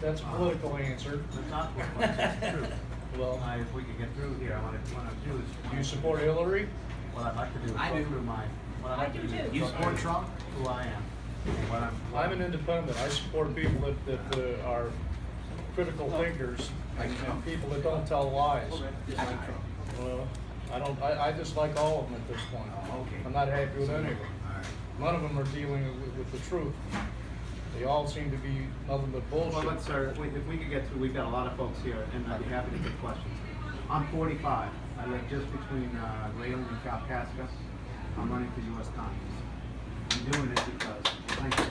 that's a political answer. It's not political, it's true. Well, If we could get through here, what I want to do is. do you support Hillary? What I'd like to do is I go do. through my, what I'd like to do is. You go support through Trump? Who I am. And what I'm an independent. I support people that are critical thinkers and people that don't tell lies. Well, I just like all of them at this point. Okay. I'm not happy with any of them. All right. None of them are dealing with the truth. They all seem to be nothing but bullshit. Well, let's, sir, if we could get through, we've got a lot of folks here, and I'd be happy to take questions. I'm 45. I live just between Raylan and Kalkaska. I'm running for U.S. Congress. I'm doing it because, thank you.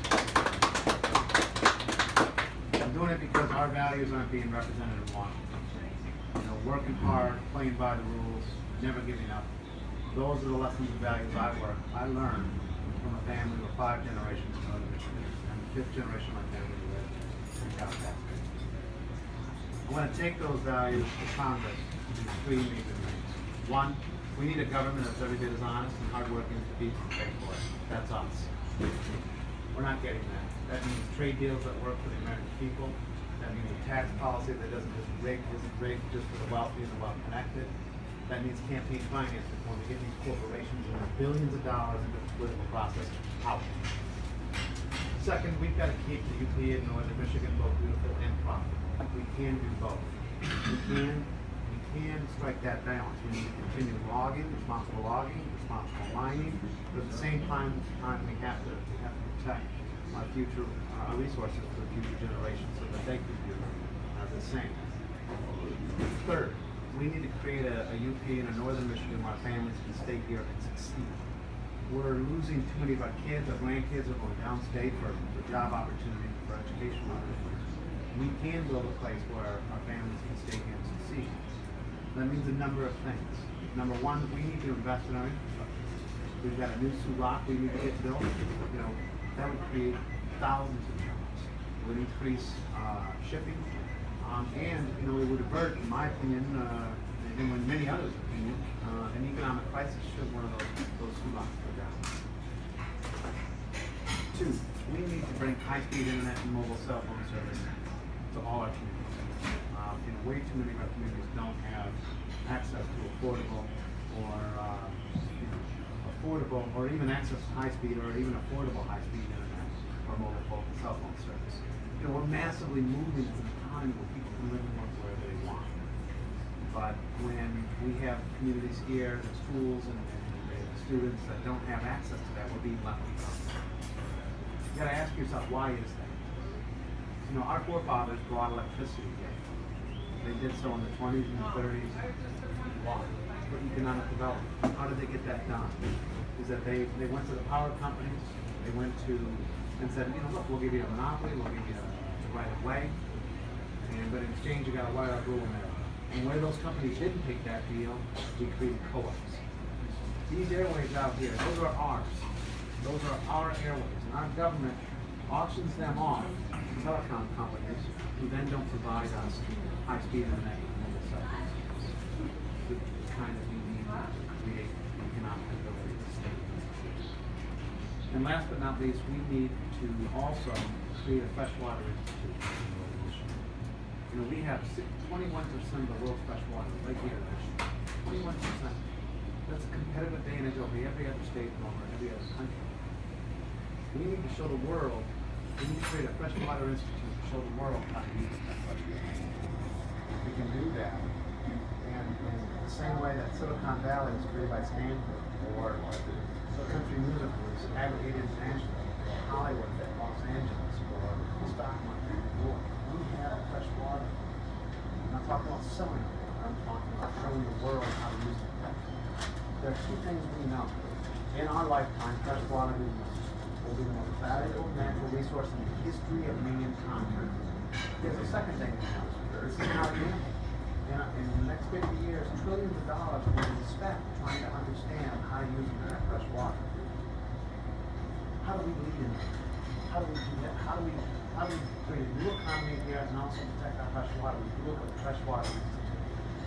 I'm doing it because our values aren't being represented in Washington. You know, working hard, playing by the rules, never giving up. Those are the lessons and values I learned from a family with 5 generations in Northern Michigan, and the 5th generation of my family who lives in Kalkaska. I want to take those values to Congress in 3 major things. 1, we need a government that's every bit as honest and hardworking as the people who pay for it. That's us. We're not getting that. That means trade deals that work for the American people. That means a tax policy that isn't rigged just for the wealthy and the well-connected. That means campaign finance reform to get these corporations and their billions of dollars into the political process out. Second, we've got to keep the UP in Northern Michigan both beautiful and profitable. We can do both. We can strike that balance. We need to continue logging, responsible mining, but at the same time we have to protect our future resources for the future generations so that they can do the same. Third, we need to create a UP in a Northern Michigan where our families can stay here and succeed. We're losing too many of our kids, our grandkids are going downstate for job opportunities, for educational opportunities. We can build a place where our families can stay here and succeed. That means a number of things. Number 1, we need to invest in our infrastructure. We've got a new lock we need to get built. You know, that would create thousands of jobs. It would increase shipping, and you know, it would avert, in my opinion, and in many others' opinion, an economic crisis should one of those locks go down. 2, we need to bring high-speed internet and mobile cell phone service to all our communities. Way too many of our communities don't have access to affordable or even access to high-speed or even affordable high-speed internet or mobile cell phone service. You know, we're massively moving as an economy where people can live and work wherever they want. But when we have communities here, the schools and students that don't have access to that, we're being left behind. You gotta ask yourself, why is that? You know, our forefathers brought electricity here. They did so in the 20s and the 30s. Why? For economic development. How did they get that done? Is that they went to the power companies, they went to and said, you know, look, we'll give you a monopoly, we'll give you the right of way, but in exchange you got a wire rule in there. And where those companies didn't take that deal, we created co-ops. These airways out here, those are ours. Those are our airways, and our government auctions them off to telecom companies who then don't provide us high-speed internet and mobile cell phones. The kind of we need to create economic ability to state. And last but not least, we need to also create a freshwater institute. You know, we have 21% of the world's freshwater right here in Michigan. 21%. That's a competitive advantage over every other state and over every other country. We need to show the world, we need to create a freshwater institute to show the world how to use that freshwater. We can do that. And in the same way that Silicon Valley was created by Stanford, or the country music was aggregated internationally, Hollywood, Los Angeles, or the stock market in New York. We have fresh water. I'm not talking about selling it. I'm talking about showing the world how to use it. There are 2 things we know. In our lifetime, fresh water will be the most valuable natural resource in the history of mankind. There's a second thing we know. This is not new. In the next 50 years, trillions of dollars will be spent trying to understand how to use that fresh water. How do we lead in that? How do we do that? How do we create a new economy here and also protect our fresh water? We do it with fresh water institute.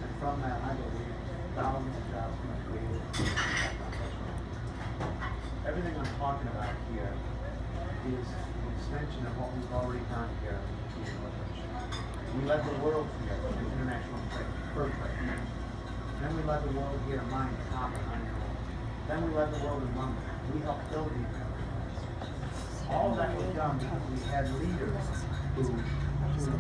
And from that, I believe thousands of jobs can be created to protect our fresh water. Everything I'm talking about here is an extension of what we've already done here in Northwich. We led the world here in international trade, fur trade. Then we led the world here to mine copper, iron ore. Then we led the world in London. We helped build these airplanes. All that was done because we had leaders who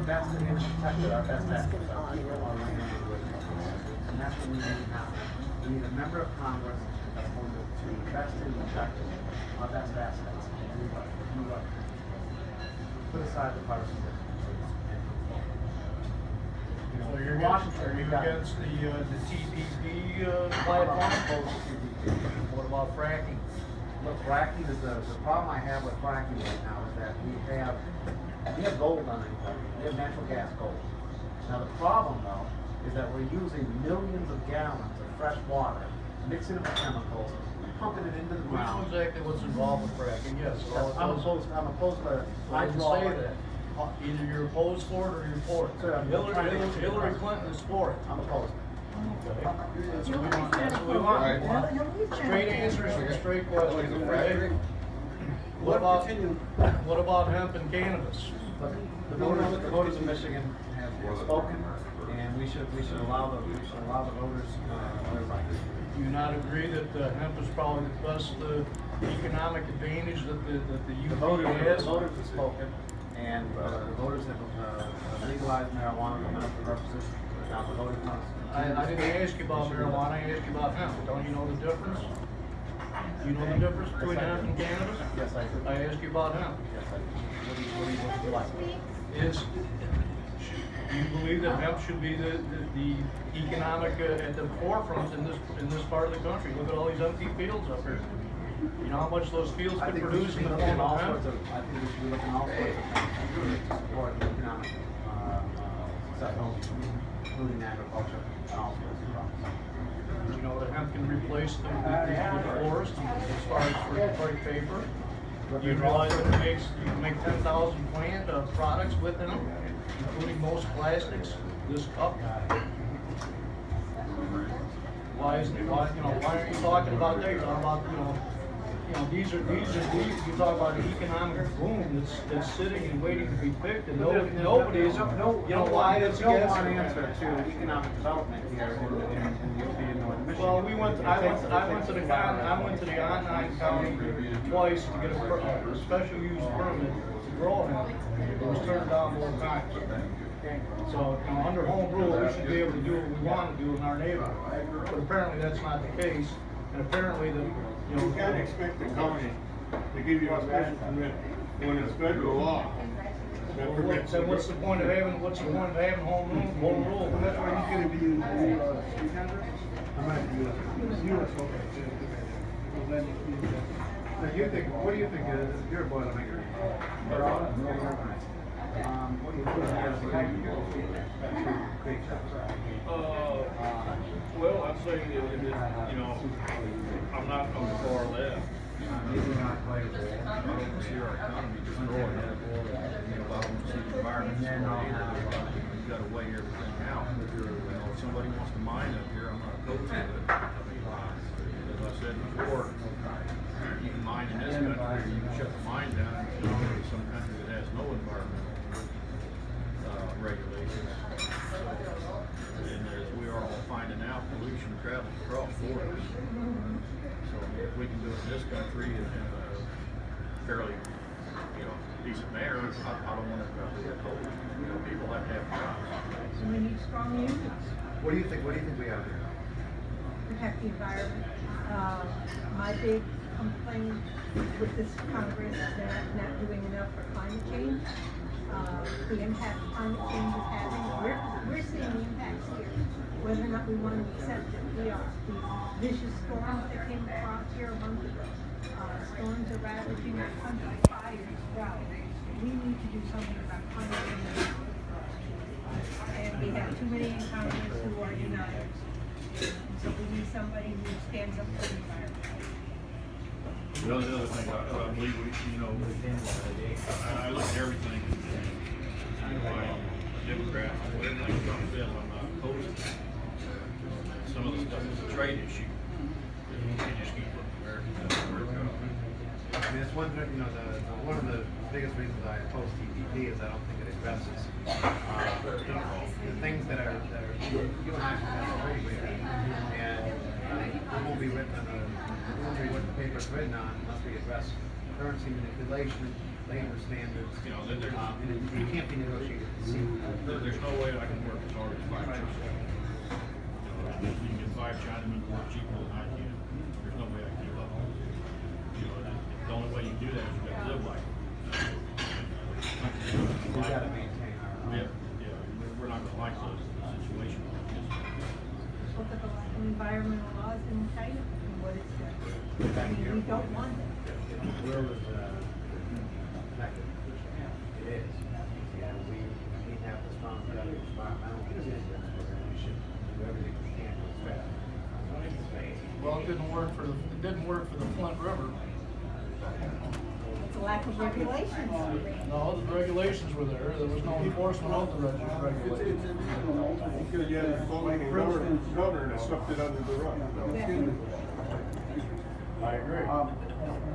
invested in and protected our best assets, our people, our land, and our resources. And that's what we need now. We need a member of Congress that's going to invest in and protect our best assets. And move up. Put aside the partisan differences. So you're Washington, are you against the TPP platform? I'm opposed to TPP. What about fracking? Look, fracking is the problem I have with fracking right now is that we have gold underneath. We have natural gas gold. Now the problem though is that we're using millions of gallons of fresh water, mixing it with chemicals, pumping it into the We know ground. exactly what's involved with fracking, yes. I'm opposed to I didn't say that. Either you're opposed for it or you're for it. Sir, Hillary Clinton is for it. I'm opposed. Okay. That's what we want. That's what we want. Straight answers and straight questions. Okay? What about hemp and cannabis? But the voters of Michigan have spoken, and we should allow the voters their rights. Do you not agree that hemp is probably the best economic advantage that the The UP voters has? have spoken, and the voters have legalized marijuana for medical purposes. Now the voters must. I didn't ask you about marijuana, I asked you about hemp. Don't you know the difference? Do you know the difference between hemp and cannabis? Yes, I do. I asked you about hemp. Yes, I do. What do you like? Do you believe that hemp should be the economic at the forefront in this part of the country? Look at all these empty fields up here. You know how much those fields I could think we produce should in be the looking at form all of hemp? sorts of. I think we should be looking at all sorts of things to support the economic sector, including agriculture and all sorts of crops. You know that hemp can replace the forest as far as for paper. You realize that you can make 10,000 plant products with them, including most plastics. This cup. Why isn't it? Why aren't you talking about that? You're talking about these are you talk about the economic boom that's sitting and waiting to be picked, and nobody is. Why it's no against one it. answer to economic development here in the UP in Northern Michigan. Well, I went to the Onine County twice to get a special use permit to grow hemp. It was turned down more times. So, under home rule, we should be able to do what we want to do in our neighborhood. But apparently that's not the case, and apparently You can't expect the county to give you a special permit when it's federal law. That permits. So what's the point of having home rule? That's why he's gonna be in I might be US okay. What do you think? You're a Boilermaker. What do you think? Well, I'd say I'm not on the far left. I don't see our economy just growing. I don't see the environment. We've got to weigh everything out. If somebody wants to mine up here, I'm not opposed to it. As I said before, you can mine in this country, or you can shut the mine down and go to some country that has no environmental regulations. And as we are all finding out, pollution travels across borders. So if we can do it in this country in a fairly, decent manner, I don't want to be opposed. People have to have jobs. So we need strong unions, What do you think we have here? protect the environment. My big complaint with this Congress is they're not doing enough for climate change. The impact climate change is having, we're seeing the impacts here, whether or not we want to accept it. We are. These vicious storms that came across here a month ago, storms are ravaging our country, fires, drought. We need to do something about climate change. And we have too many in Congress who are united. So we need somebody who stands up for the environment. The other thing I believe I look at everything. I'm a Democrat. Everything Trump says, I'm not opposed to. Some of the stuff is a trade issue. You just keep looking America. mean, it's one thing, one of the biggest reasons I oppose TPP is I don't think it addresses, the things that are, you and I can agree with. And it won't be written on what the paper's written on unless we address currency manipulation, labor standards, and it can't be negotiated. There's no way I can work as hard as 5 Chinamen. You can get 5 Chinamen to work cheaper than I can. There's no way I can keep up. The only way you can do that is you got to live like it. We gotta maintain our. We're not gonna like those situations like this. Look at the lack of environmental laws in China and what it's doing. I mean, we don't want that. Where was connected? It is. And we have the strong environmental conditions where we should do everything we can to respect. Well, it didn't work for the Flint River. It's a lack of regulations. No, the regulations were there. There was no enforcement of the regulations. Because you had a functioning governor that swept it under the rug. I agree.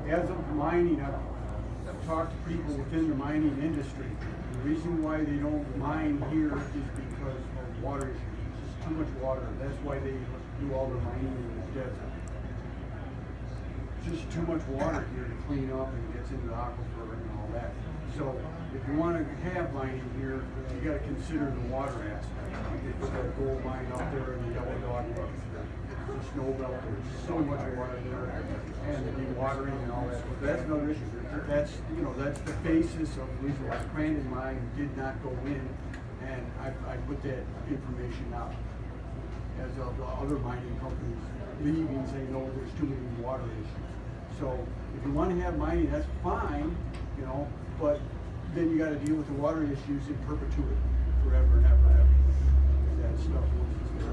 As of mining, I've talked to people within the mining industry. The reason why they don't mine here is because of water issues. It's just too much water. That's why they do all their mining in the desert. Just too much water here to clean up and gets into the aquifer and all that. So if you want to have mining here, you got to consider the water aspect. They put that gold mine out there in the Yellow Dog, the snow belt. There's so much water there, and the dewatering and all that. But that's another issue. That's that's the basis of the reason why Crandon mine did not go in, and I put that information out. As of the other mining companies leaving, saying, no, there's too many water issues. So if you want to have mining, that's fine, but then you got to deal with the water issues in perpetuity, forever and ever and ever. That stuff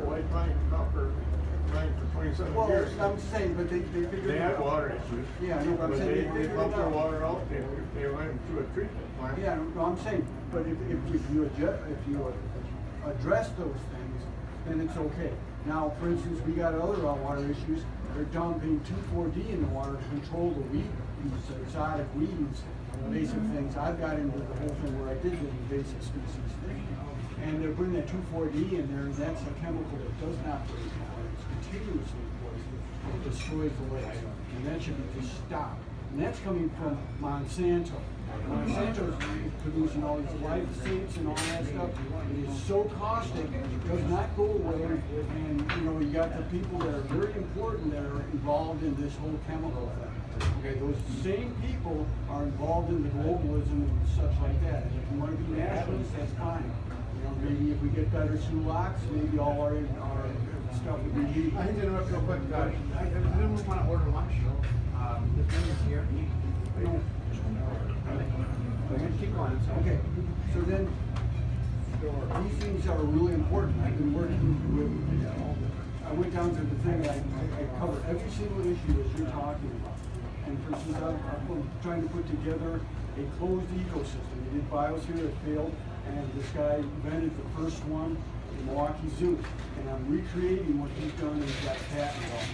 Why mine for 27 well, years? I'm saying, but they figured They it had out. water issues. Yeah, I know, but I'm But saying they figured pumped it their out. water out, they went through a treatment plant. Yeah, no, I'm saying, but if you address those things, then it's okay. Now, for instance, we got other water issues. They're dumping 2,4-D in the water to control the weeds, exotic weeds, invasive things. I've got into the whole thing where I did the invasive species thing. And they're putting that 2,4-D in there, and that's a chemical that does not poison water. It's continuously poison. It destroys the lakes. And that should be just stopped. And that's coming from Monsanto. Monsanto's producing all these glyphosates and all that stuff. It is so caustic, it does not go away. And you got the people that are very important that are involved in this whole chemical thing. Okay, those same people are involved in the globalism and such like that. And if you want to be nationalists, that's fine. Maybe if we get better SULACs, maybe all our stuff would be needed. I need to interrupt real quick. I didn't want to order lunch. This thing is here. Keep going. Okay, so then these things are really important. I've been working with, I went down to the thing, I cover every single issue that you're talking about. And for instance, I'm trying to put together a closed ecosystem. We did biosphere, it failed, and this guy invented the first one in Milwaukee Zoo. And I'm recreating what he's done and he's got patents on it.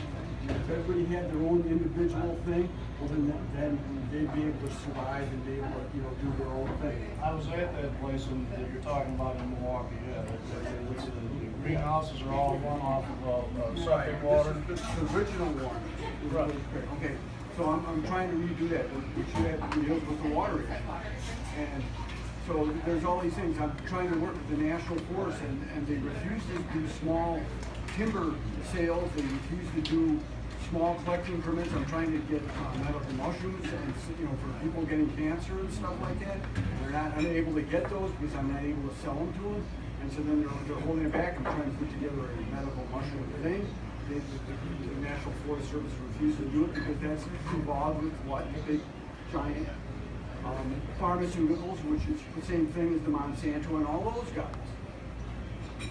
And if everybody had their own individual thing, well then they'd be able to survive and be able to do their own thing. I was at that place that you're talking about in Milwaukee, yeah. The greenhouses are all run off of septic water. This is the original one. Right. Okay, so I'm trying to redo that, which you have to deal with the water issue. And so there's all these things. I'm trying to work with the National Forest, and they refuse to do small timber sales. They refuse to do small collecting permits. I'm trying to get medical mushrooms, and for people getting cancer and stuff like that. They're not unable to get those because I'm not able to sell them to them, and so then they're holding it back. I'm trying to put together a medical mushroom thing. The National Forest Service refuses to do it because that's involved with what big giant pharmaceuticals, which is the same thing as the Monsanto and all those guys.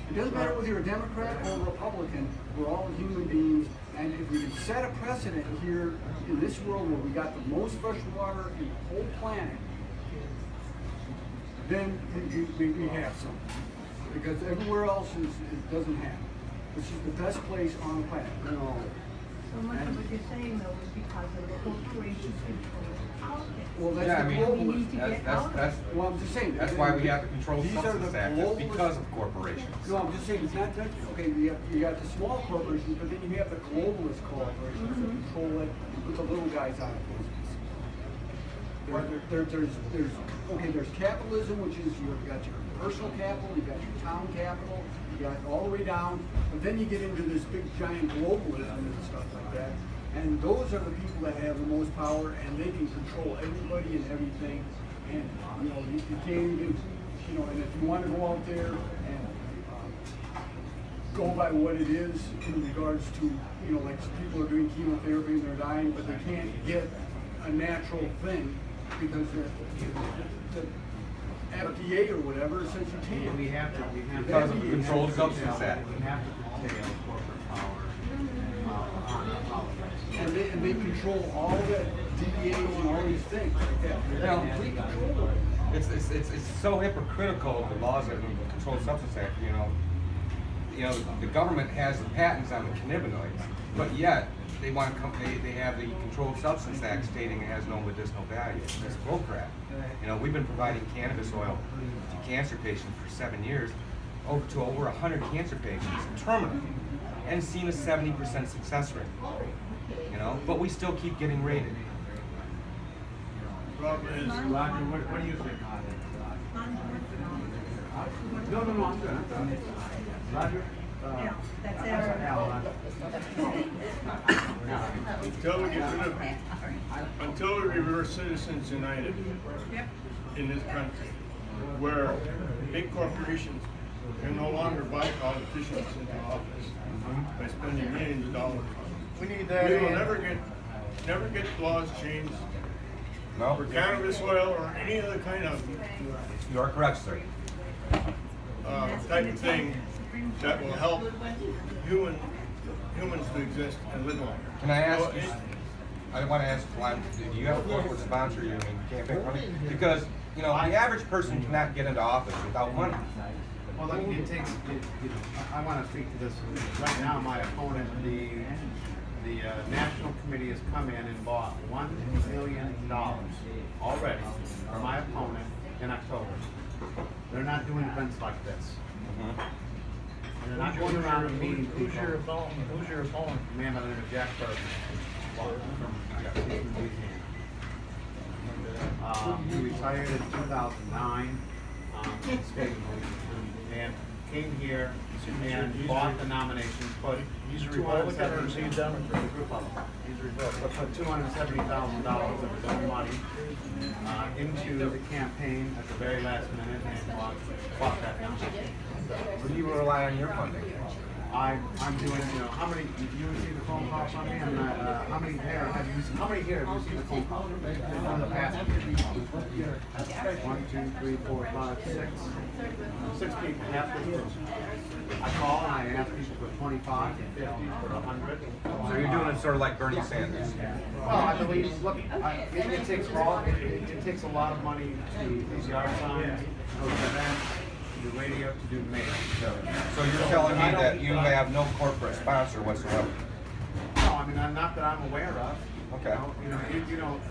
It doesn't matter whether you're a Democrat or a Republican, we're all human beings, and if we can set a precedent here in this world where we got the most fresh water in the whole planet, then we have something. Because everywhere else it doesn't have. This is the best place on the planet. So much of what you're saying though is because of the corporations control. Well, that's Yeah, I the mean, global. We need to get out of that's, it. Well, I'm just saying. that's why we have the Controlled These are Substance the Act, it's globalist- because of corporations. No, I'm just saying, it's not that, okay, you got the small corporations, but then you have the globalist corporations that control it, and put the little guys out of business. There's capitalism, which is you've got your personal capital, you've got your town capital, you got all the way down, but then you get into this big giant globalism and stuff like that. And those are the people that have the most power, and they can control everybody and everything. And, you know, you can't even, you know, and if you want to go out there and go by what it is in regards to, you know, like people are doing chemotherapy and they're dying, but they can't get a natural thing because the FDA or whatever says you can't. We have to. Because of the Controlled Substance Act. We have to curtail corporate power on our politics. And they control all the DEAs and all these things like that. They have complete control of it. It's so hypocritical, the laws of the Controlled Substance Act, you know, the government has the patents on the cannabinoids, but yet they want to come, they have the Controlled Substance Act stating it has no medicinal value. That's bullcrap. You know, we've been providing cannabis oil to cancer patients for 7 years, over 100 cancer patients, terminally, and seen a 70% success rate. You know, but we still keep getting raided. Problem is, Roger, what do you think on it? No, I'm good. Roger? Yeah, that's Al, until we get rid of, until we reverse Citizens United Yep. in this country, where big corporations can no longer buy politicians into office by spending millions of dollars. We need that We will in. never get laws changed No, for cannabis oil or any other kind of you are correct, sir. type of thing that will help humans to exist and live longer. Can I ask So you, it- I want to ask, do you have a corporate sponsor you campaign money? Because, you know, the average person cannot get into office without money. Well, look, it takes, I want to speak to this. Right now, my opponent, the National Committee has come in and bought $1 million already for my opponent in October. They're not doing events like this. They're not going around and meeting people. Who's your opponent? Who's your opponent? A man by the name of Jack Burton. From Louisiana. He retired in 2009, and came here and bought the nomination, put He's a Republican or is he a Democrat? Republican. He's a Republican. Put $270,000 of his own money into the campaign at the very last minute and bought that nomination. So you rely on your funding. I'm doing, how many, you received a phone call from me, and how many here have you received a phone call from the past? 1, 2, 3, 4, 5, 6. 6 people, half the group. I call and I ask people for 25, 50, for 100. So you're doing it sort of like Bernie Sanders. Well, I believe, look, it takes a lot of money to do these yard signs, those events, to do radio, to do mail. So you're telling me that you have no corporate sponsor whatsoever? No, I mean, not that I'm aware of. Okay.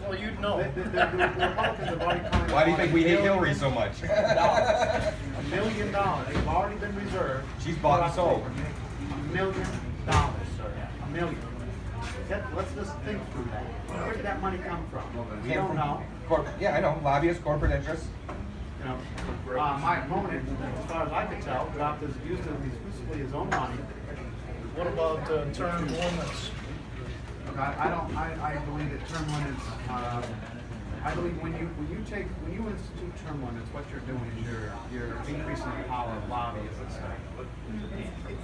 Well, you'd know. The Republicans have already come in. Why do you think we hate Hillary so much? $1 million. They've already been reserved. She's bought and sold. $1 million, sir. $1 million. Let's just think through that. Where did that money come from? We don't know. Yeah, I know. Lobbyists, corporate interests. My opponent, as far as I could tell, used exclusively his own money. What about term limits? Look, I believe that term limits. I believe when you institute term limits, what you're doing is you're increasing the power of lobbyists.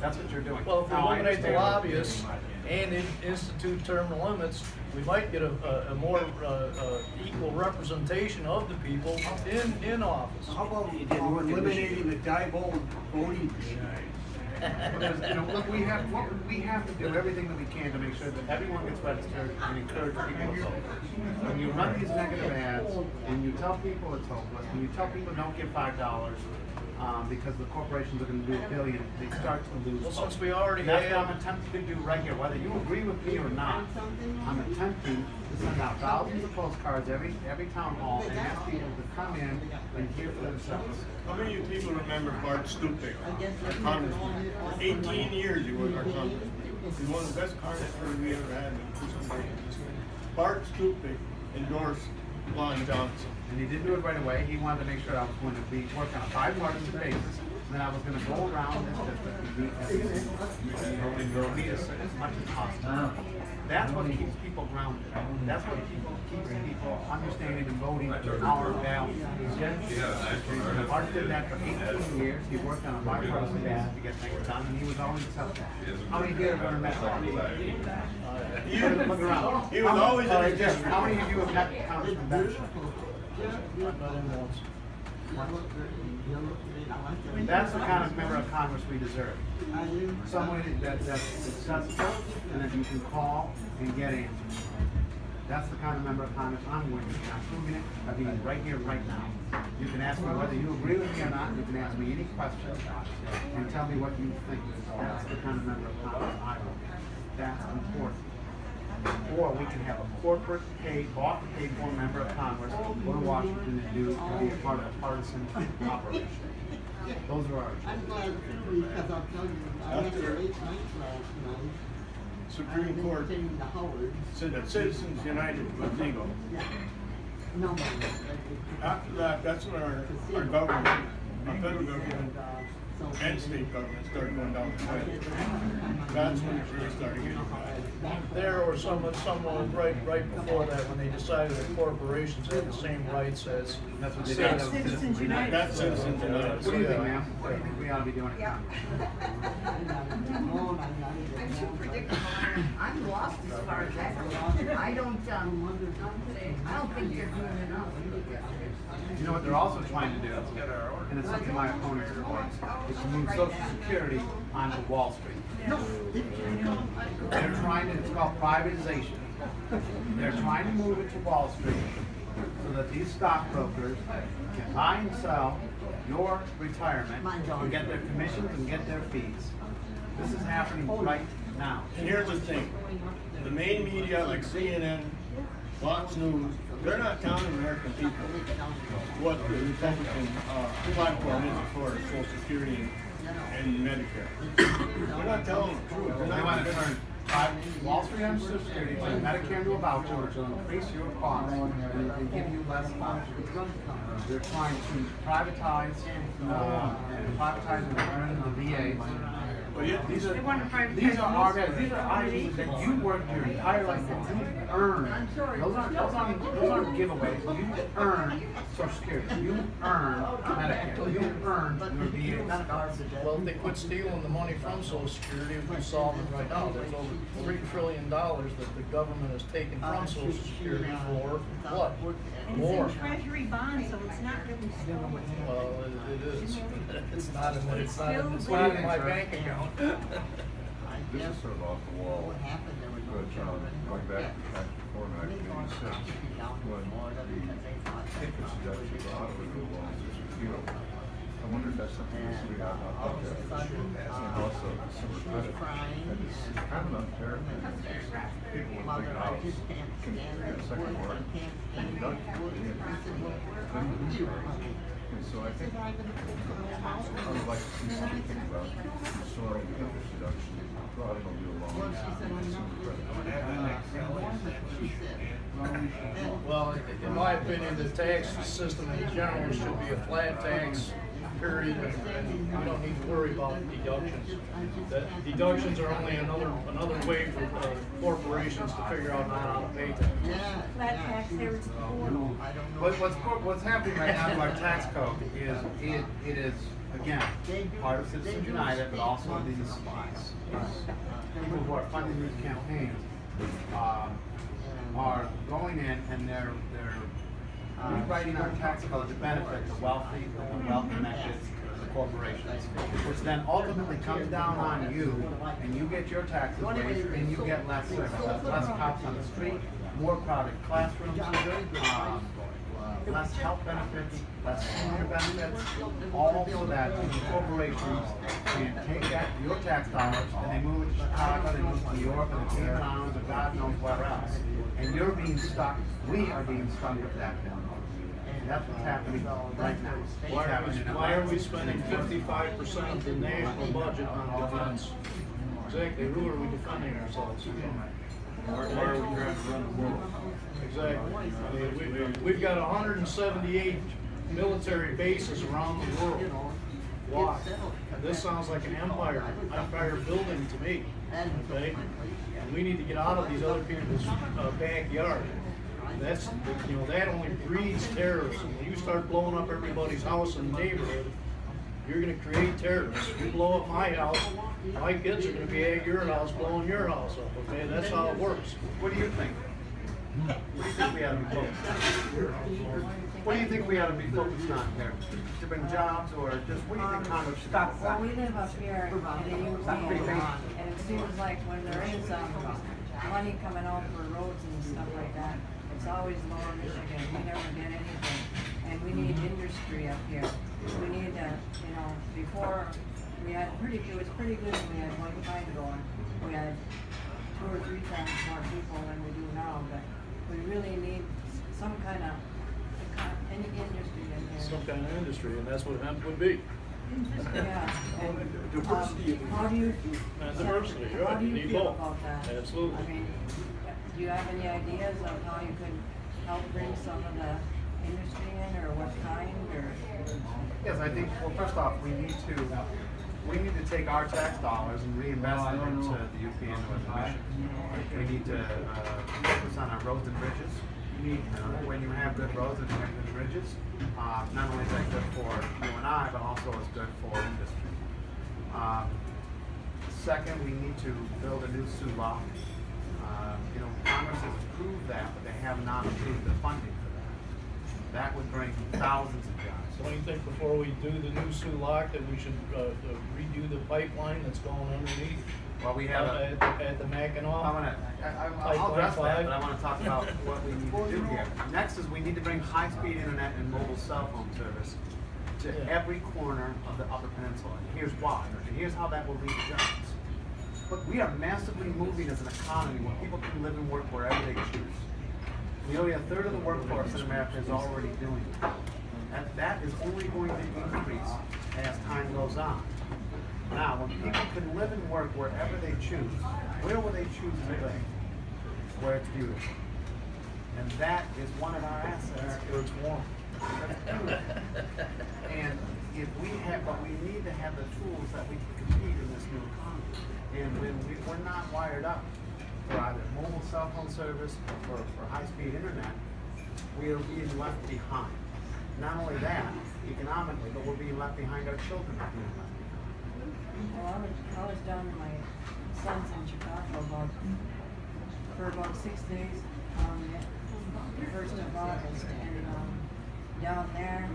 That's what you're doing. Well, if we Now, I eliminate the understand- lobbyists and institute term limits, we might get a more equal representation of the people in office. How about eliminating the Diebold voting machine? Because, look, we have to do everything that we can to make sure that everyone gets registered and encourage people to vote. When you run these negative ads and you tell people it's hopeless, when you tell people don't give $5 because the corporations are going to do $1 billion, they start to lose Well, hope. since we already And that's have- what I'm attempting to do right here, whether you agree with me or not. I'm attempting to send out thousands of postcards every town hall and ask people to come in and hear for themselves. How many of you people remember Bart Stupic, our congressman? For 18 years he was our congressman. He's one of the best congressmen we ever had in Houston. Bart Stupic endorsed Lon Johnson. And he didn't do it right away. He wanted to make sure I was going to be working on a bipartisan basis, and then I was going to go around this district and meet everyone, meet as much as possible. That's what keeps people grounded. That's what keeps people understanding and voting for our values. Bart did that for 18 years. He worked on a bipartisan basis to get things done, and he was always accepted. How many here have ever met Bart? Look around. He was always in his district. How many of you have met Congressman Bench? That's the kind of member of Congress we deserve. Someone that's successful and that you can call and get answers. That's the kind of member of Congress I'm going to be. I'm proving it by being right here, right now. You can ask me whether you agree with me or not. You can ask me any question and tell me what you think. That's the kind of member of Congress I want. That's important. Or we can have a corporate bought and paid for member of Congress go to Washington and be a part of a partisan operation. Those are our I'm glad too, because I'll tell you, I had to late nights last night. Supreme Court Listening to Howard. said that Citizens United was legal. No, After that, that's when our government, our federal government, and state government started going down the pipe. That's when it really started getting bad. There or someone right before that, when they decided that corporations had the same rights as. That's what they Citizens United. That's Citizens United. What do you think, ma'am? What do you think we ought to be doing? Yeah. I'm too predictable. I'm lost as far as that goes. I don't think you're doing enough. You know what they're also trying to do, and it's something my opponent supports, is to move Social Security onto Wall Street. They're trying to, it's called privatization. They're trying to move it to Wall Street so that these stockbrokers can buy and sell your retirement and get their commissions and get their fees. This is happening right now. And here's the thing, the main media like CNN, Fox News, they're not telling American people what the Republican platform is for Social Security and Medicare. They're not telling the truth. They're They not want to turn Wall Street on Social Security, turn Medicare into a voucher, which will increase your costs and give you less options. They're trying to privatize and earn the VA. But yet, These are They want to privatize these are most items that you worked your entire life that you earned. Those aren't giveaways. You earn Social Security. You earn Medicare. You earn your VA benefits. Well, if they quit stealing the money from Social Security, we'd solve it right now. There's over $3 trillion that the government has taken from Social Security for what? And More. it's in treasury bonds, so it's not really stolen. Well, it is. It's not in my bank account. This is sort of off the wall, What happened, there was no but children. going back to tax reform in 1986, when interest deductions for auto renewal loans is repealed. I wonder if that's something that we have not looked at this year. And also consumer credit. And it's kind of unfair thing. People with big houses can get a second mortgage and deduct the interest from the and so I think I would like to see something about restoring interest deduction for automobile loans and consumer credit. Well, in my opinion, the tax system in general should be a flat tax, period, and we don't need to worry about deductions. That deductions are only another way for corporations to figure out how to pay them. Flat tax, there is affordable. What's happening right now to our tax code is it is again part of Citizens United, but also these people who are funding these campaigns are going in and they're rewriting our tax code to benefit the wealthy and the well-connected corporations, which then ultimately comes down on you, and you get your taxes raised, and you get less service, less cops on the street, more crowded classrooms. less health benefits, less senior benefits, all so that the corporations can take that, your tax dollars, and they move it to Chicago, they move it to New York, and the Cayman Islands, or God knows where else. And you're being stuck, we are being stuck with that bill. And that's what's happening right now. Why are we spending 55% of the national budget on defense? Exactly, who are we defending ourselves? Why are we trying to run the world? Exactly. I mean, we've got 178 military bases around the world. Why? And this sounds like an empire building to me. Okay? And we need to get out of these other people's backyard. That's, that only breeds terrorism. When you start blowing up everybody's house in the neighborhood, you're going to create terrorists. You blow up my house, my kids are going to be at your house blowing your house up. Okay, that's how it works. What do you think? What do you think we ought to be focused on? What do you think we ought to be focused on here? To bring jobs, or just what do you think Congress should do? Well, we live up here in the UP, and it seems like when there is money coming out for roads and stuff like that, it's always lower Michigan. We never get anything, and we need industry up here. We need to, before we had it was pretty good when we had one kind going. We had 2 or 3 times more people than we do now, but we really need some kind of any industry in here. Some kind of industry, and that's what hemp would be. Yeah. And, Diversity. how do you? Diversity, How right? do You you need feel both. about that? Absolutely. I mean, do you have any ideas of how you could help bring some of the industry in, or what kind, or? Yes, I think, well, first off, we need to take our tax dollars and reinvest them into the UP and North Mission. We need to focus on our roads and bridges. When you have good roads and you have good bridges, not only is that good for you and I, but also it's good for industry. Second, we need to build a new Sioux law. Congress has approved that, but they have not approved the funding for that. That would bring thousands of jobs. So don't you think before we do the new Sioux Lock that we should redo the pipeline that's going underneath? Well, we have at the Mackinac. I'll address that, but I want to talk about what we need to do here. Next is we need to bring high-speed internet and mobile cell phone service to every corner of the Upper Peninsula. And here's why, and here's how that will lead to jobs. Look, we are massively moving as an economy where people can live and work wherever they choose. Nearly a third of the workforce in America is already doing it. And that is only going to increase as time goes on. Now, when people can live and work wherever they choose, where will they choose to live? Where it's beautiful. And that is one of our assets. Where it's warm. And if we have, but we need to have the tools that we can compete in this new economy. And when we're not wired up for either mobile cell phone service or for high-speed internet, we are being left behind. Not only that, economically, but we're being left behind, our children are being left behind. Well, I was down to my son's in Chicago for about 6 days on the 1st of August, and down there,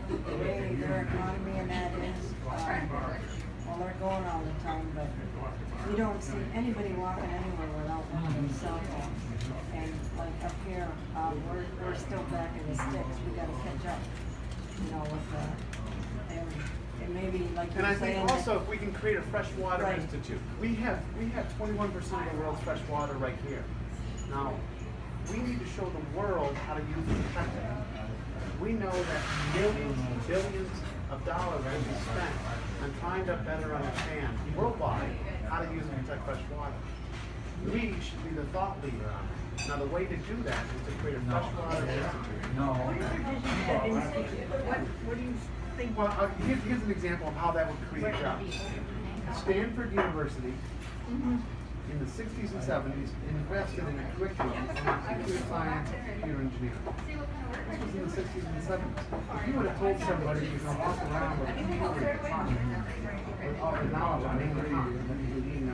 the way their economy and that is, well, they're going all the time, but you don't see anybody walking anywhere without one of those cell phones. And like up here, we're still back in the sticks. We got to catch up, with the. And maybe like and I think saying also if we can create a freshwater Right. institute, we have 21% of the world's fresh water right here. Now, we need to show the world how to use it effectively. We know that millions and billions of dollars will be spent on trying to better understand worldwide how to use and protect fresh water. We should be the thought leader on it. Now, the way to do that is to create a freshwater institute. What is your vision for that institute? What do you think? Well, here's an example of how that would create jobs. Stanford University, in the 60s and 70s, invested in a curriculum on computer science and computer engineering. This was in the 60s and 70s. If you would have told somebody you can walk around with a computer with all the knowledge on English,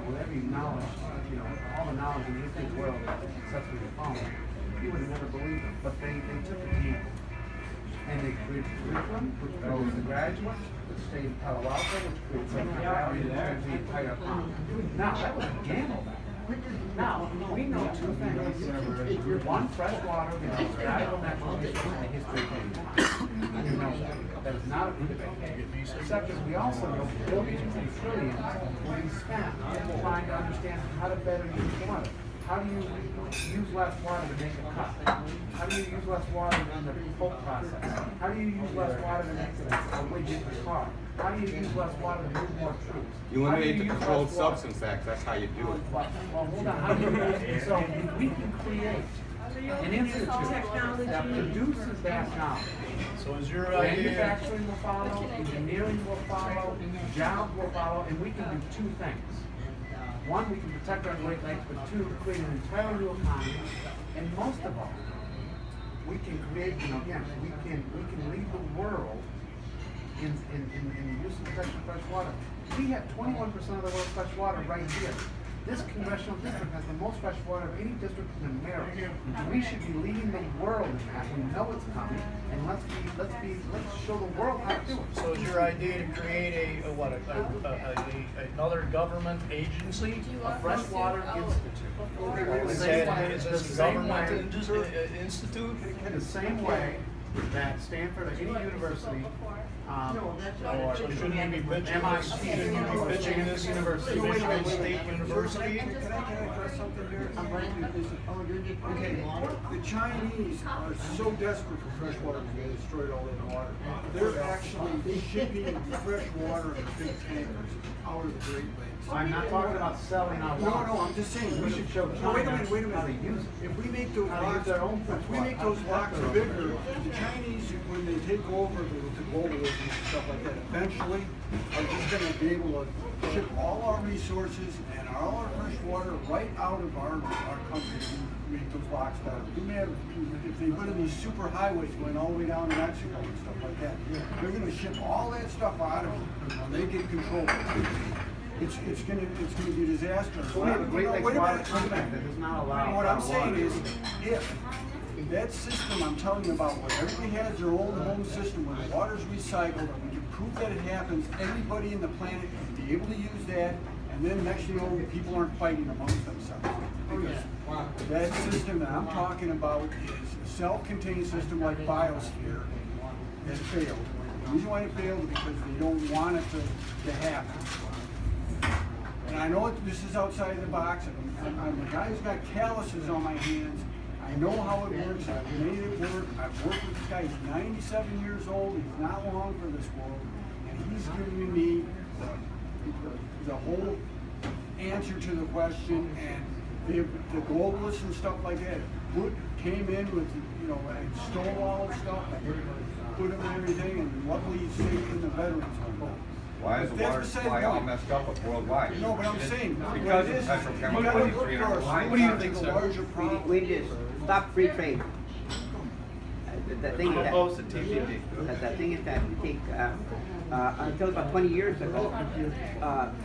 with every knowledge, all the knowledge in the history of the world that successfully found, you would have never believed them. But they took a gamble. And they created a curriculum which goes to graduates, which stayed in Palo Alto, which creates some value to the entire economy. Now, that was a gamble back then. Now, we know two things. One, fresh water, because valuable natural resource in the history of humanity. We know that. That is not a debate. Second, we also know billions and trillions will be spent trying to understand how to better use water. How do you use less water to make a cup? How do you use less water in the pulp process? How do you use less water to make a widget in a car? How do you use less water to move more troops? You eliminate the Controlled Substance Act, that's how you do it. Well, hold on. How do you use, so we can create an institute that produces that knowledge. So is your idea, Manufacturing will follow, engineering will follow, jobs will follow, and we can do two things. One, we can protect our Great Lakes, but two, create an entirely new economy. And most of all, we can create, again, we can lead the world in the use and protection of fresh water. We have 21% of the world's fresh water right here. This congressional district has the most fresh water of any district in America. We should be leading the world in that. We know it's coming, and let's show the world how to do it. so is your idea to create another government agency? A freshwater institute. Is this a government institute? In the same way that Stanford or any university, or So shouldn't we be pitching MIT, this University, Michigan State University? Can I address something here? Okay, the Chinese are so desperate for fresh water because they destroyed all their water. They're actually shipping fresh water in big tankers out of the Great Lakes. I'm not talking about selling our water. No, I'm just saying. We should show No, wait a China minute. how to use it. If we make those How to use rocks, their own if we make those rocks bigger, the Chinese, when they take over the globalism and stuff like that, eventually are just going to be able to ship all our resources and all our fresh water right out of our country to make those rocks better. If they put in these super highways going all the way down to Mexico and stuff like that, they're going to ship all that stuff out of here when they get control of it. It's gonna be a disaster. So we have a Great Lakes water company that does not allow. What I'm saying is, if that system I'm telling you about, where everybody has their own home system, where the water's recycled, and we can prove that it happens, everybody in the planet can be able to use that, and then next thing you know, people aren't fighting amongst themselves. Because that system that I'm talking about is a self-contained system like Biosphere that failed. The reason why it failed is because they don't want it to happen. And I know this is outside the box, and I'm a guy who's got calluses on my hands. I know how it works. I've made it work. I've worked with this guy. He's 97 years old. He's not long for this world. And he's giving me the whole answer to the question. And the globalists and stuff like that came in with, and stole all the stuff and put them in everything. And luckily he's safe in the veterans home. Why is the water supply all messed up with worldwide? No, but I'm saying, Because of petrochemical industry and our lines. what do you think, sir? We just stop free trade. The thing is that we take, until about 20 years ago,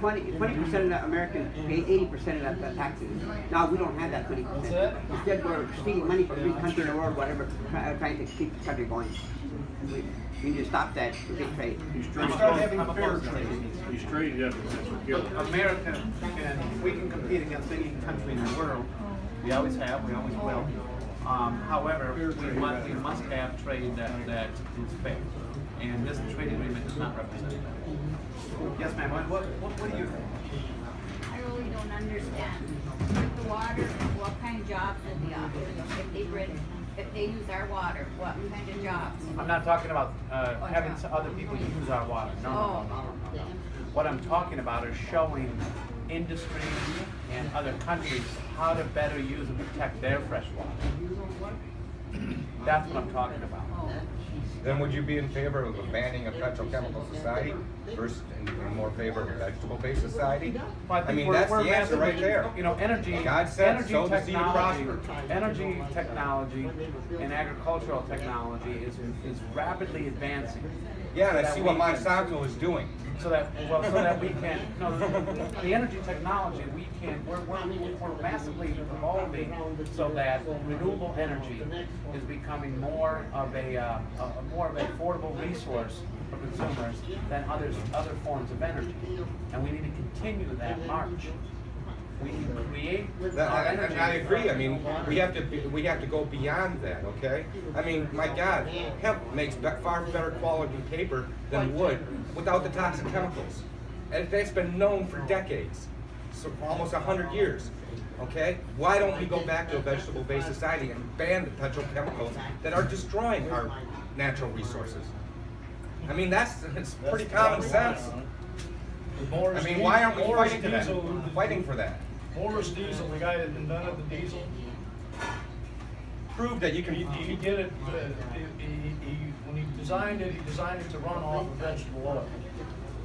20% of the Americans pay 80% of the taxes. Now we don't have that 20%. Instead, we're stealing money from every country in the world, whatever, trying to keep the country going. We need to stop that free trade. Start having fair trade. He's straight, yeah, America, we can compete against any country in the world. We always have, we always will. However, we must have trade that is fair. And this trade agreement does not represent that. Yes, ma'am, what do you think? I really don't understand. With the water, what kind of jobs do they offer? If they use our water, what kind of jobs? I'm not talking about having other people use our water. No. What I'm talking about is showing industry and other countries how to better use and protect their fresh water. That's what I'm talking about. Then would you be in favor of banning a petrochemical society versus in more favor of a vegetable-based society? Well, I mean, that's the answer right there. Energy, God said, energy sow the seed of energy technology and agricultural technology is rapidly advancing. Yeah, and I see what Monsanto is doing. So that we can, the energy technology, we're massively evolving so that renewable energy is becoming more of an affordable resource for consumers than other forms of energy. And we need to continue that march. We can create. I agree. I mean, we have to go beyond that. Okay. I mean, my God, hemp makes far better quality paper than wood without the toxic chemicals, and that's been known for decades, so for almost 100 years. Okay. Why don't we go back to a vegetable-based society and ban the petrochemicals that are destroying our natural resources? I mean, it's pretty common sense. I mean, why aren't we fighting for that? Morris Diesel, the guy that invented the diesel, Prove that you can. he did it, when he designed it to run off of vegetable oil.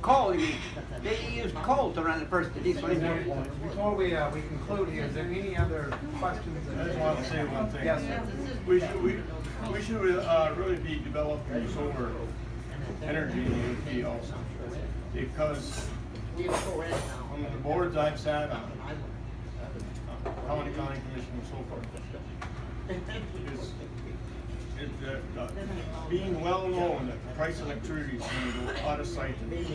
Coal, you mean? They used coal to run the first diesel engine. Before we conclude here, is there any other questions? I just want to say one thing. Yes, sir. We should really be developing solar energy in the UP also, because on the boards I've sat on, County Commission and so forth, being well known that the price of electricity is going to go out of sight in the UP.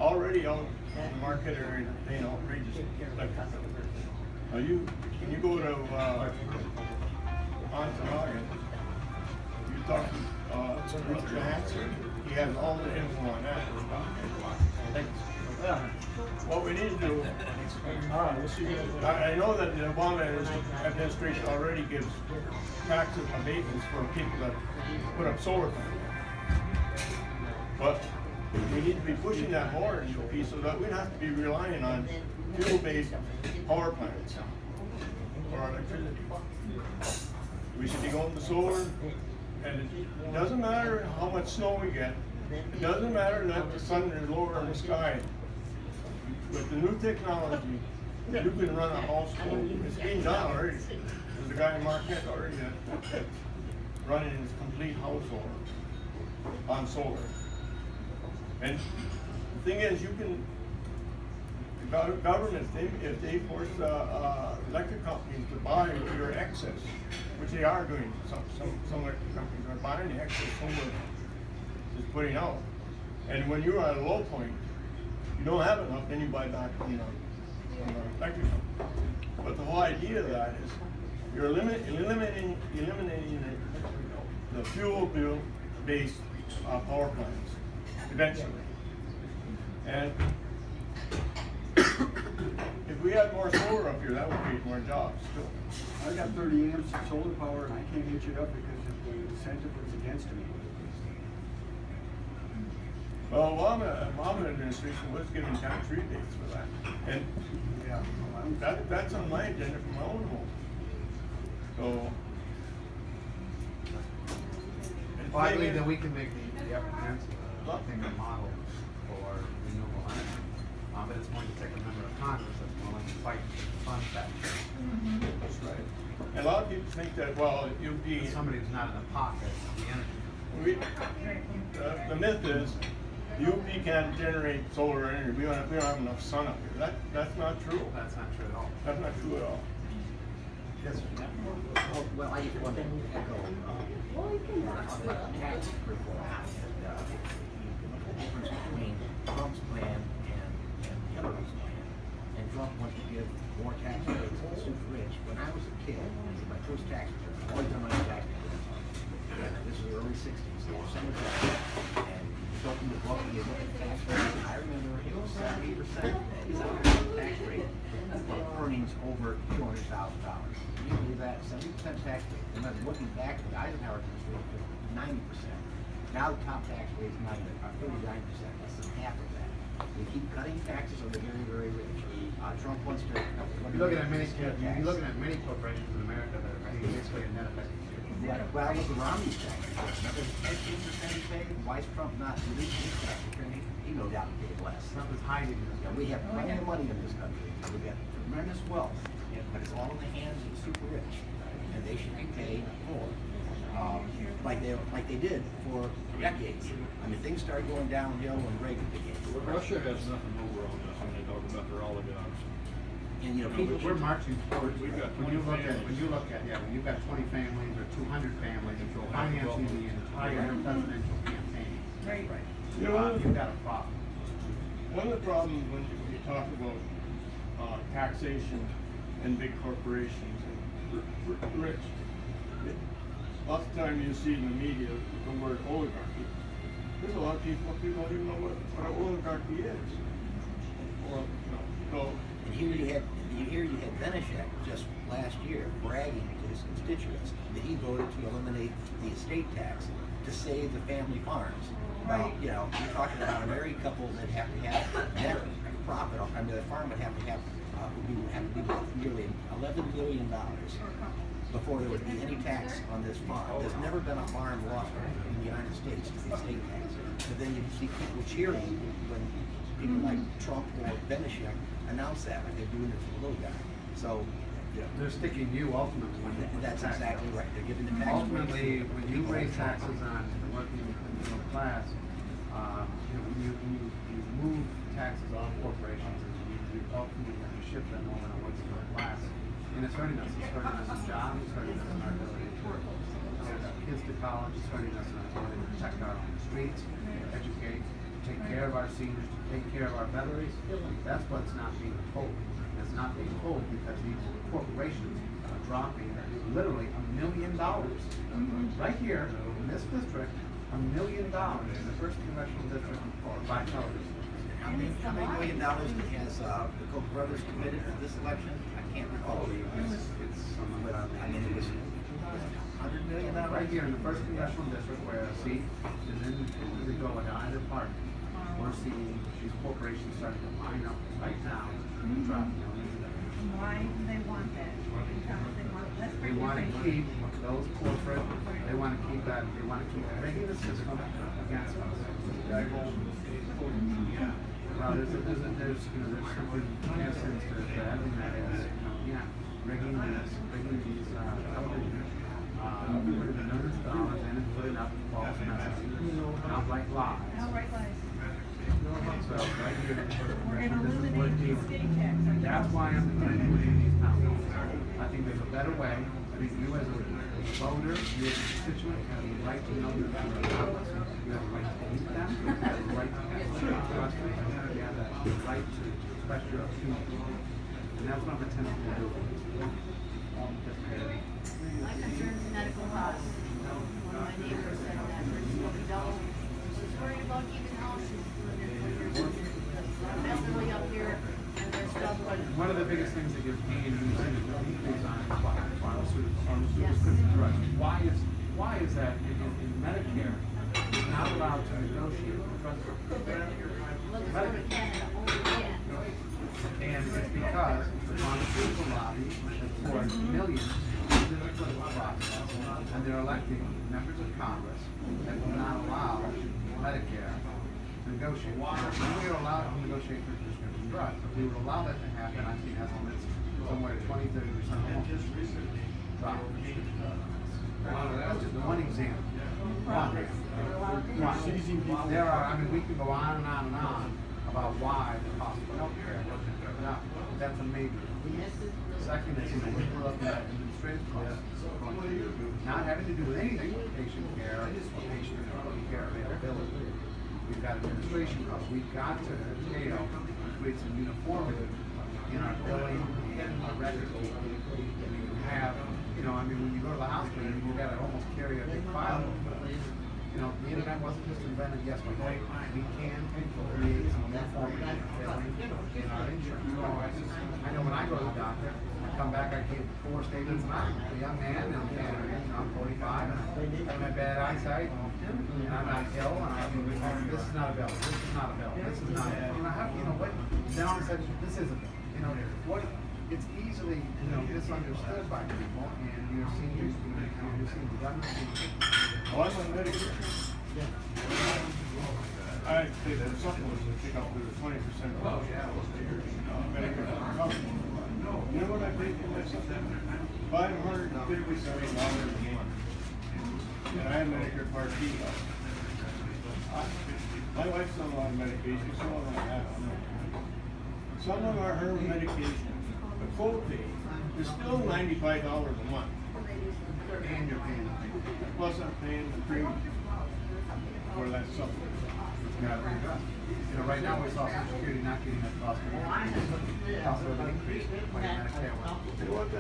Already out in the market area, paying outrageous electricity. Now when you go to Ontonagon, you talk to Ruth Johansson, he has all the info on that. What we need to do, I know that the Obama administration already gives tax abatements for people that put up solar panels. But we need to be pushing that more in UP so that we don't have to be relying on fuel-based power plants for our electricity. We should be going to solar, and it doesn't matter how much snow we get. It doesn't matter that the sun is lower in the sky. With the new technology, you can run a house full. It's being done already. There's a guy in Marquette already that's running his complete household on solar. And the thing is, you can, the government, if they force electric companies to buy your excess, which they are doing, some electric companies are buying the excess solar is putting out. And when you're at a low point, you don't have enough, then you buy back from the electric company. But the whole idea of that is you're eliminating the fuel-based power plants eventually. And if we had more solar up here, that would create more jobs too. I got 30 amps of solar power and I can't hitch it up because the incentive was against me. Well, Obama administration was giving tax rebates for that, and that's on my agenda for my own home. So, Well, I believe that we can make the efforts thing a model for renewable energy, but it's going to take a member of Congress that's willing to fight to fund that. That's right. And a lot of people think that, well, you'll be somebody who's not in the pocket of the energy. The myth is the UP can't generate solar energy. We don't have enough sun up here. That's not true. That's not true at all. That's not true at all. Yes, sir. Well, I just want to echo tax reform and the difference between Trump's plan and Hillary's plan. And Trump wants to give more tax breaks to the super rich. When I was a kid, my first tax return, I always done my own tax return. And this was the early '60s. There was some tax, and you open the book and you look at the tax rate. I remember it was 70% tax rate for earnings over $200,000. You believe that? 70% tax rate. And then looking back at the Eisenhower administration, 90%. Now the top tax rate is 39%. Less than half of that. We keep cutting taxes on the very, very rich. Trump wants to. You're looking at many corporations in America that are paying basically a net effective. Well, I was around these taxes. Remember the 15% he paid? Why is Trump not reducing his tax return? He no doubt paid less. Trump is hiding this. Yeah, we have plenty of money in this country. We got tremendous wealth, but it's all in the hands of the super rich, and they should be paid more, like they did for decades. I mean, things started going downhill when Reagan began. Well, Russia has nothing over on this when they talk about their oligarchs. And you know, people we're marching towards. We've got when you look at when you've got 20 families or 200 families financing the entire presidential campaign. You know, you've got a problem. one of the problems when you talk about taxation and big corporations and rich. Lots of time you see in the media the word oligarchy. There's a lot of people don't even know what an oligarchy is. Or, no. And here you had Benishek just last year bragging to his constituents that he voted to eliminate the estate tax to save the family farms. Well, you know, you're talking about a married couple that have to have net profit. I mean, the farm would have to have be worth nearly $11 million before there would be any tax on this farm. There's never been a farm lost in the United States to the estate tax. But then you see people cheering when people like Trump or Benishek announce that, like they're doing it for the little guy. So, you know, They're sticking you ultimately when they put that's the tax exactly down. right. They're giving the tax. Ultimately, when you raise taxes on the working middle class, you move taxes on corporations, and you ultimately have to shift them over to working middle class. And it's hurting us. It's hurting us in jobs. It's hurting us in our ability to send our kids to college. It's hurting us in our ability to protect our streets, educate, take care of our seniors, to take care of our veterans. That's what's not being told. It's not being told because these corporations are dropping literally $1 million right here in this district. $1 million in the first congressional district by television. How many $1 million has the Koch brothers committed to this election? I can't recall. It's But I mean, it was $100 million. right here in the first congressional district where a seat is in the go with either party. We're seeing these corporations starting to line up right now and drop millions of dollars. Why do they want that? Because they want less They want to keep those corporate, they want to keep that, they want to keep making the system against us. Well, there's something essence to having that is, rigging these television, putting the millions of dollars in and putting up false messages, not like lies. Outright lies. So right here, We're gonna eliminate the estate tax. that's why I'm including these town halls. I think there's a better way. I think you as a voter, you as a constituent, have the right to know that you're allowed. You have the right to meet them. You have the right to have trust. You have the right to express your opinion. And that's what I'm attempting to do. My concern is medical costs. One of my neighbors said that she's worried about even houses when they're elderly up here and they're struggling. One of the biggest things that gives me and you increase on is pharmaceutical drugs. Why is that in Medicare, you're not allowed to negotiate with drugs? Let's go to Canada, only can. And it's because the pharmaceutical lobby has poured millions into the political process, and they're electing members of Congress that will not allow Medicare to negotiate. We are allowed to negotiate for prescription drugs. If we would allow that to happen, I think estimates somewhere 20–30% more drop. That's just one example. There are, I mean, we can go on and on and on about why the cost of healthcare wasn't going up. That's a major. Second is, we put up that administrative costs, not having to do with anything with patient care or patient care availability. We've got administration costs. We've got to scale and create some uniformity in our billing and our records. We have, when you go to the hospital, you've got to almost carry a big file. The internet wasn't just invented yesterday. We can create some uniformity in our insurance. I know when I go to the doctor, I come back, I get 4 statements, and I'm a young man, and I'm 45, and I have bad eyesight, and I'm not ill, and this is not a bill, this is not a bill, this is not a bill. What? Then all of a sudden, this is a bill. It's easily, misunderstood by people, and you're seeing the government. Oh, I'm on Medicare. I think that supplements will pick up to 20% of Medicare coverage. You know what I paid for this? $557 a month. And I have Medicare Part D. My wife's on a lot of medication, so I don't have it. Some of her medication, the copay, is still $95 a month. And you're paying the premium. Plus I'm paying the premium for that supplement. It's got to be done. You know, right now we saw Social Security not getting that cost of living increase when Medicare went. You know what,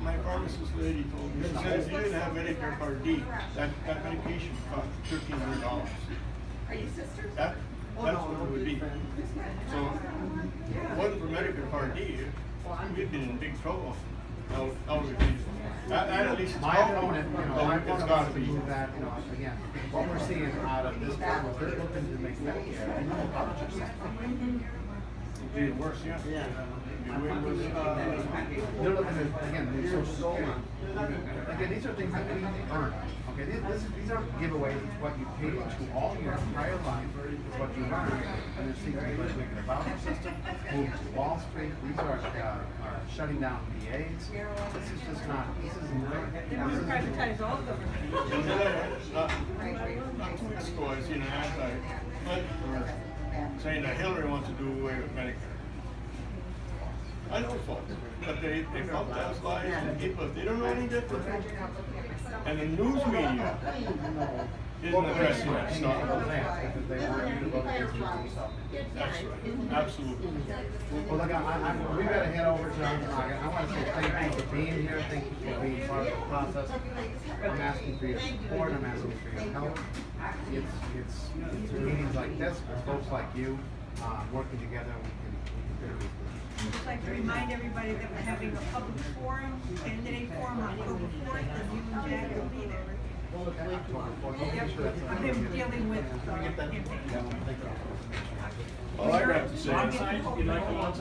my pharmacist lady told me, she says, if you didn't have Medicare Part D, that medication cost $1,300. Are you sisters? That's what it would be. So, if it wasn't for Medicare Part D, we'd been in big trouble. That at least My opponent, you know, my it's opponent gotta wants to be. move that, you know, again, what we're seeing out of this bill is they're looking to make Medicare a no voucher system. It'd be worse, yeah. It'd be way worse. They're looking at, again, the social security. Again, these are things that we earn. Okay, these aren't giveaways, it's what you paid into all your entire life, is what you earned. And they're seeking to make it a voucher system, move to Wall Street, these are shutting down VAs. This is just not, this isn't right. They want to privatize all of them. Not 2 weeks ago, I seen an ad saying that Hillary wants to do away with Medicare. I know folks, but they pump those lies and people, they don't know any different. And the news media isn't addressing that stuff. Because they want you to vote against yourself. That's right, absolutely. Well, look, we gotta head over to, I want to say thank you for being here, thank you for being part of the process. I'm asking for your support, I'm asking for your help. It's meetings like this, with folks like you, working together, we can figure this. I'd just like to remind everybody that we're having a public forum, candidate forum on October 4th, and you and Jack will be there. Yep, I've been dealing with campaign. All I got to say. I'll get the whole-